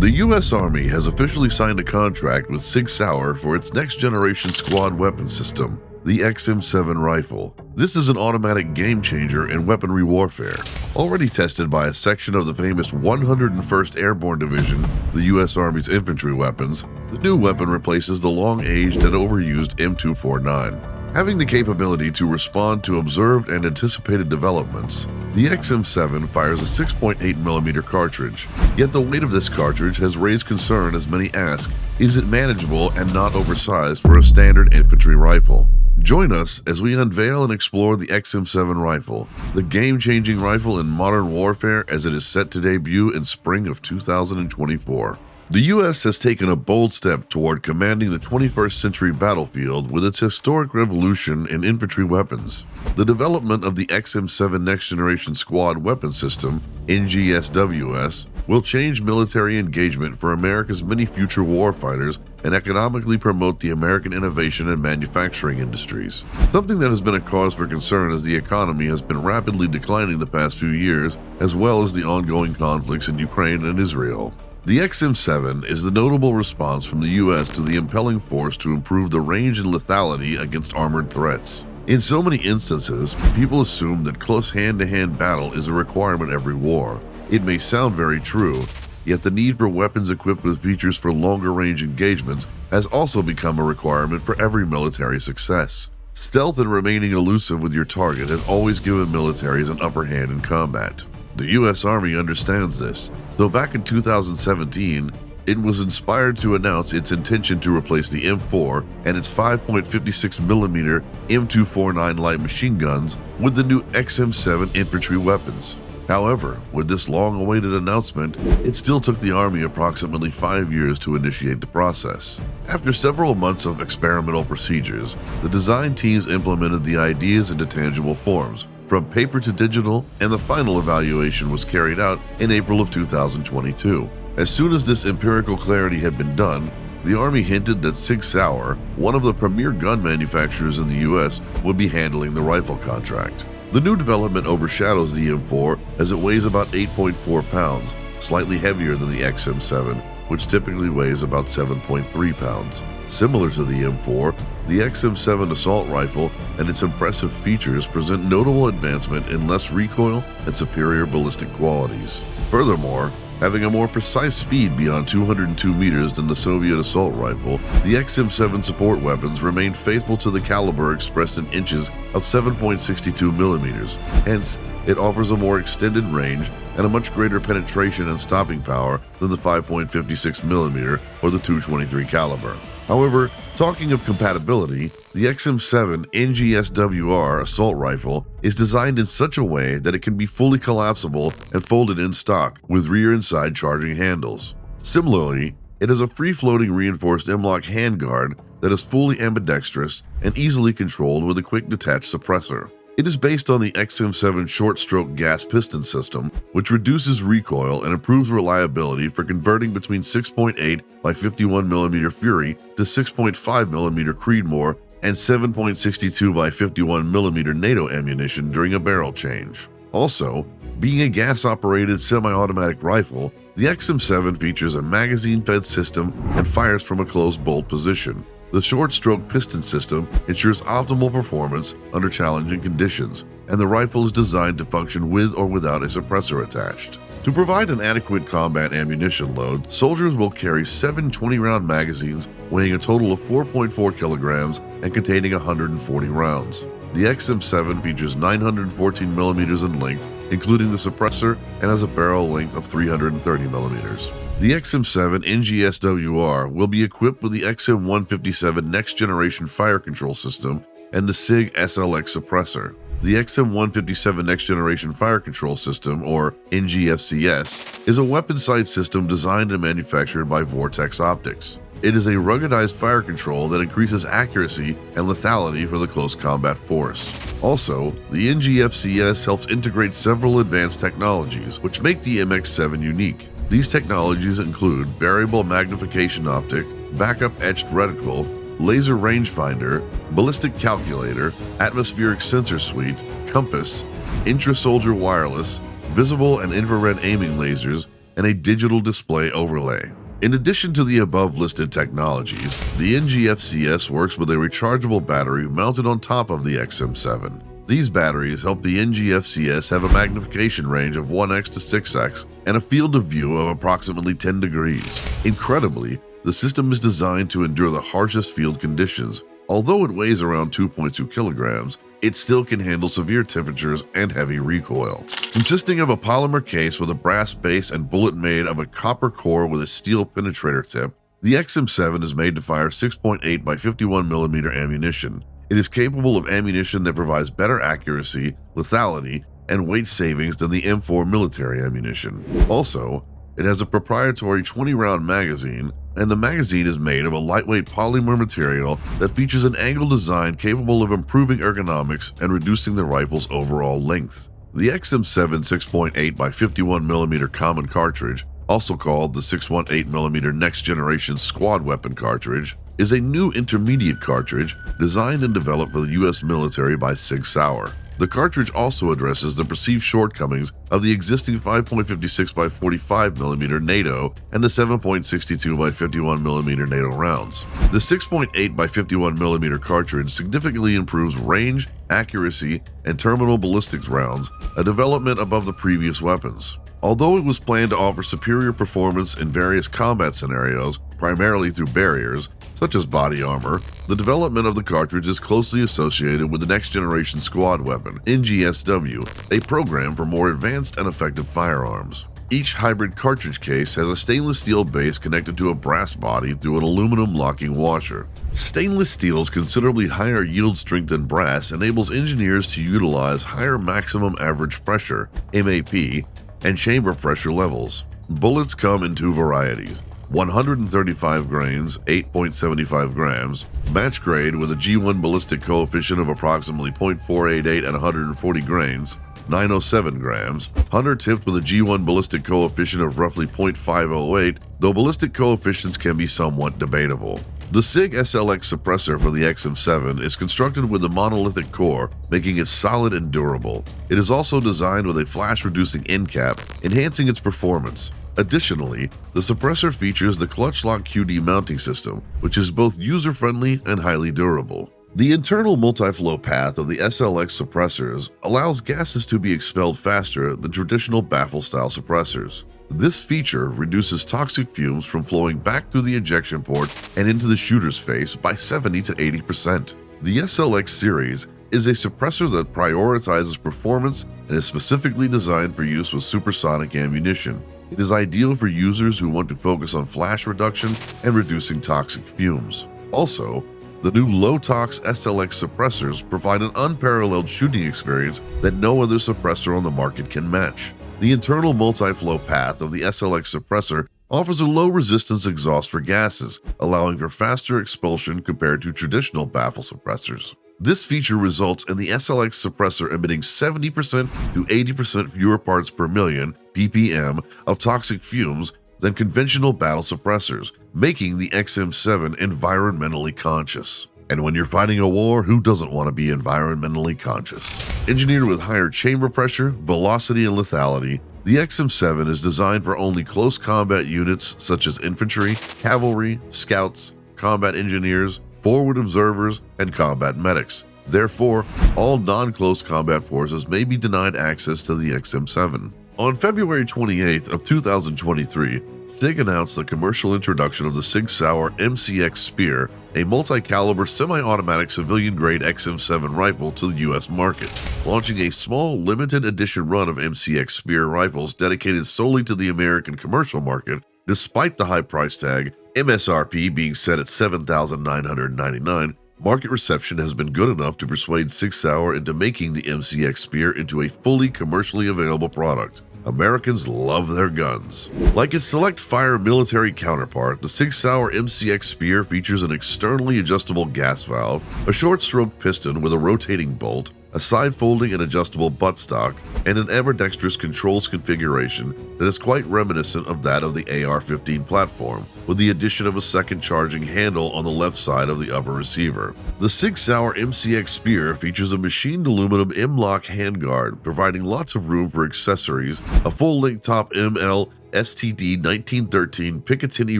The U.S. Army has officially signed a contract with Sig Sauer for its next-generation squad weapon system, the XM-7 rifle. This is an automatic game-changer in weaponry warfare. Already tested by a section of the famous 101st Airborne Division, the U.S. Army's infantry weapons, the new weapon replaces the long-aged and overused M249. Having the capability to respond to observed and anticipated developments, the XM7 fires a 6.8mm cartridge, yet the weight of this cartridge has raised concern as many ask, is it manageable and not oversized for a standard infantry rifle? Join us as we unveil and explore the XM7 rifle, the game-changing rifle in modern warfare as it is set to debut in spring of 2024. The U.S. has taken a bold step toward commanding the 21st century battlefield with its historic revolution in infantry weapons. The development of the XM7 Next Generation Squad Weapon System, NGSWS, will change military engagement for America's many future warfighters and economically promote the American innovation and manufacturing industries. Something that has been a cause for concern as the economy has been rapidly declining the past few years, as well as the ongoing conflicts in Ukraine and Israel. The XM7 is the notable response from the U.S. to the impelling force to improve the range and lethality against armored threats. In so many instances, people assume that close hand-to-hand battle is a requirement every war. It may sound very true, yet the need for weapons equipped with features for longer-range engagements has also become a requirement for every military success. Stealth and remaining elusive with your target has always given militaries an upper hand in combat. The U.S. Army understands this, so back in 2017, it was inspired to announce its intention to replace the M4 and its 5.56mm M249 light machine guns with the new XM7 infantry weapons. However, with this long-awaited announcement, it still took the Army approximately 5 years to initiate the process. After several months of experimental procedures, the design teams implemented the ideas into tangible forms, from paper to digital, and the final evaluation was carried out in April of 2022. As soon as this empirical clarity had been done, the Army hinted that Sig Sauer, one of the premier gun manufacturers in the U.S., would be handling the rifle contract. The new development overshadows the M4 as it weighs about 8.4 pounds, slightly heavier than the XM7, which typically weighs about 7.3 pounds. Similar to the M4, the XM7 assault rifle and its impressive features present notable advancement in less recoil and superior ballistic qualities. Furthermore, having a more precise speed beyond 202 meters than the Soviet assault rifle, the XM7 support weapons remain faithful to the caliber expressed in inches of 7.62 millimeters. Hence, it offers a more extended range and a much greater penetration and stopping power than the 5.56mm or the .223 caliber. However, talking of compatibility, the XM7 NGSWR assault rifle is designed in such a way that it can be fully collapsible and folded in stock with rear and side charging handles. Similarly, it has a free-floating reinforced M-LOK handguard that is fully ambidextrous and easily controlled with a quick detach suppressor. It is based on the XM7 short-stroke gas piston system, which reduces recoil and improves reliability for converting between 6.8 by 51mm Fury to 6.5mm Creedmoor and 7.62 by 51mm NATO ammunition during a barrel change. Also, being a gas-operated semi-automatic rifle, the XM7 features a magazine-fed system and fires from a closed bolt position. The short-stroke piston system ensures optimal performance under challenging conditions, and the rifle is designed to function with or without a suppressor attached. To provide an adequate combat ammunition load, soldiers will carry 7 20-round magazines weighing a total of 4.4 kilograms and containing 140 rounds. The XM7 features 914mm in length, including the suppressor, and has a barrel length of 330mm. The XM7 NGSWR will be equipped with the XM157 Next Generation Fire Control System and the SIG SLX suppressor. The XM157 Next Generation Fire Control System, or NGFCS, is a weapon sight system designed and manufactured by Vortex Optics. It is a ruggedized fire control that increases accuracy and lethality for the close combat force. Also, the NGFCS helps integrate several advanced technologies, which make the MX7 unique. These technologies include variable magnification optic, backup etched reticle, laser rangefinder, ballistic calculator, atmospheric sensor suite, compass, intra-soldier wireless, visible and infrared aiming lasers, and a digital display overlay. In addition to the above-listed technologies, the NGFCS works with a rechargeable battery mounted on top of the XM7. These batteries help the NGFCS have a magnification range of 1x to 6x and a field of view of approximately 10 degrees. Incredibly, the system is designed to endure the harshest field conditions. Although it weighs around 2.2 kilograms, it still can handle severe temperatures and heavy recoil. Consisting of a polymer case with a brass base and bullet made of a copper core with a steel penetrator tip, the XM7 is made to fire 6.8 by 51mm ammunition. It is capable of ammunition that provides better accuracy, lethality, and weight savings than the M4 military ammunition. Also, it has a proprietary 20-round magazine, and the magazine is made of a lightweight polymer material that features an angle design capable of improving ergonomics and reducing the rifle's overall length. The XM7 6.8 by 51mm common cartridge, also called the 618mm Next Generation Squad Weapon cartridge, is a new intermediate cartridge designed and developed for the U.S. military by Sig Sauer. The cartridge also addresses the perceived shortcomings of the existing 5.56 by 45mm NATO and the 7.62 by 51mm NATO rounds. The 6.8 by 51mm cartridge significantly improves range, accuracy, and terminal ballistics rounds, a development above the previous weapons. Although it was planned to offer superior performance in various combat scenarios, primarily through barriers, such as body armor, the development of the cartridge is closely associated with the Next Generation Squad Weapon, NGSW, a program for more advanced and effective firearms. Each hybrid cartridge case has a stainless steel base connected to a brass body through an aluminum locking washer. Stainless steel's considerably higher yield strength than brass enables engineers to utilize higher maximum average pressure, MAP, and chamber pressure levels. Bullets come in two varieties: 135 grains, 8.75 grams, match grade with a G1 ballistic coefficient of approximately 0.488 and 140 grains, 907 grams, hunter tipped with a G1 ballistic coefficient of roughly 0.508, though ballistic coefficients can be somewhat debatable. The Sig SLX suppressor for the XM7 is constructed with a monolithic core, making it solid and durable. It is also designed with a flash-reducing end cap, enhancing its performance. Additionally, the suppressor features the clutch lock QD mounting system, which is both user-friendly and highly durable. The internal multi-flow path of the SLX suppressors allows gases to be expelled faster than traditional baffle-style suppressors. This feature reduces toxic fumes from flowing back through the ejection port and into the shooter's face by 70 to 80%. The SLX series is a suppressor that prioritizes performance and is specifically designed for use with supersonic ammunition. It is ideal for users who want to focus on flash reduction and reducing toxic fumes. Also, the new low-tox SLX suppressors provide an unparalleled shooting experience that no other suppressor on the market can match. The internal multi-flow path of the SLX suppressor offers a low-resistance exhaust for gases, allowing for faster expulsion compared to traditional baffle suppressors. This feature results in the SLX suppressor emitting 70% to 80% fewer parts per million ppm of toxic fumes than conventional battle suppressors, making the XM7 environmentally conscious. And when you're fighting a war, who doesn't want to be environmentally conscious? Engineered with higher chamber pressure, velocity, and lethality, the XM7 is designed for only close combat units such as infantry, cavalry, scouts, combat engineers, forward observers, and combat medics. Therefore, all non-close combat forces may be denied access to the XM7. On February 28th of 2023, SIG announced the commercial introduction of the Sig Sauer MCX Spear, a multi-caliber semi-automatic civilian-grade XM7 rifle to the U.S. market, launching a small limited edition run of MCX Spear rifles dedicated solely to the American commercial market. Despite the high price tag, MSRP being set at $7,999, market reception has been good enough to persuade Sig Sauer into making the MCX Spear into a fully commercially available product. Americans love their guns. Like its select fire military counterpart, the Sig Sauer MCX Spear features an externally adjustable gas valve, a short-stroke piston with a rotating bolt, a side-folding and adjustable buttstock, and an ambidextrous controls configuration that is quite reminiscent of that of the AR-15 platform, with the addition of a second charging handle on the left side of the upper receiver. The Sig Sauer MCX Spear features a machined aluminum M-LOK handguard, providing lots of room for accessories, a full-length top ML STD 1913 Picatinny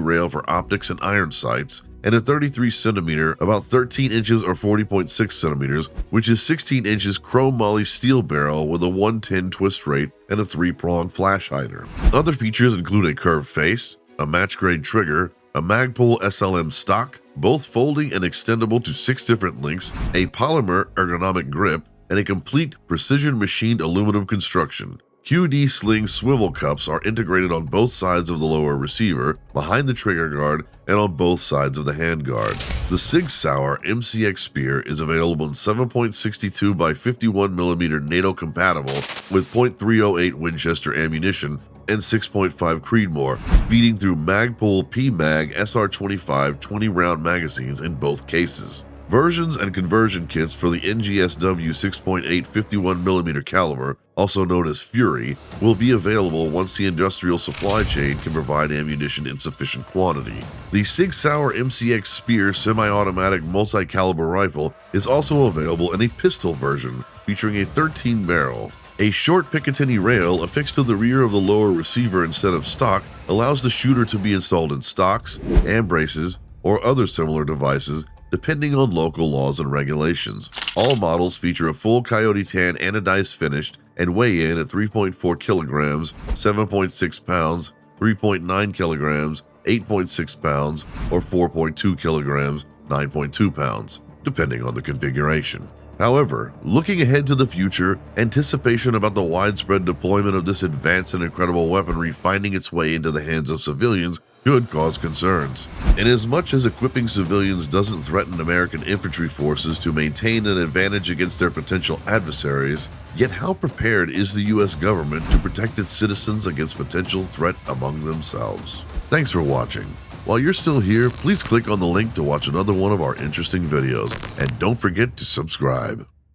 rail for optics and iron sights, and a 33cm, about 13 inches or 40.6 centimeters, which is 16 inches chrome moly steel barrel with a 110 twist rate and a 3-prong flash hider. Other features include a curved face, a match-grade trigger, a Magpul SLM stock, both folding and extendable to 6 different lengths, a polymer ergonomic grip, and a complete precision-machined aluminum construction. QD sling swivel cups are integrated on both sides of the lower receiver, behind the trigger guard, and on both sides of the handguard. The Sig Sauer MCX spear is available in 7.62 by 51mm NATO compatible with .308 Winchester ammunition and 6.5 Creedmoor, feeding through Magpul PMag SR25 20-round magazines in both cases. Versions and conversion kits for the NGSW 6.8 51mm caliber, also known as Fury, will be available once the industrial supply chain can provide ammunition in sufficient quantity. The Sig Sauer MCX Spear semi-automatic multi-caliber rifle is also available in a pistol version, featuring a 13 barrel. A short Picatinny rail affixed to the rear of the lower receiver instead of stock allows the shooter to be installed in stocks, ambraces, or other similar devices, depending on local laws and regulations. All models feature a full Coyote Tan anodized finish and weigh in at 3.4 kilograms, 7.6 pounds, 3.9 kilograms, 8.6 pounds, or 4.2 kilograms, 9.2 pounds, depending on the configuration. However, looking ahead to the future, anticipation about the widespread deployment of this advanced and incredible weaponry finding its way into the hands of civilians could cause concerns. Inasmuch as equipping civilians doesn't threaten American infantry forces to maintain an advantage against their potential adversaries, yet how prepared is the U.S. government to protect its citizens against potential threat among themselves? Thanks for watching. While you're still here, please click on the link to watch another one of our interesting videos, and don't forget to subscribe.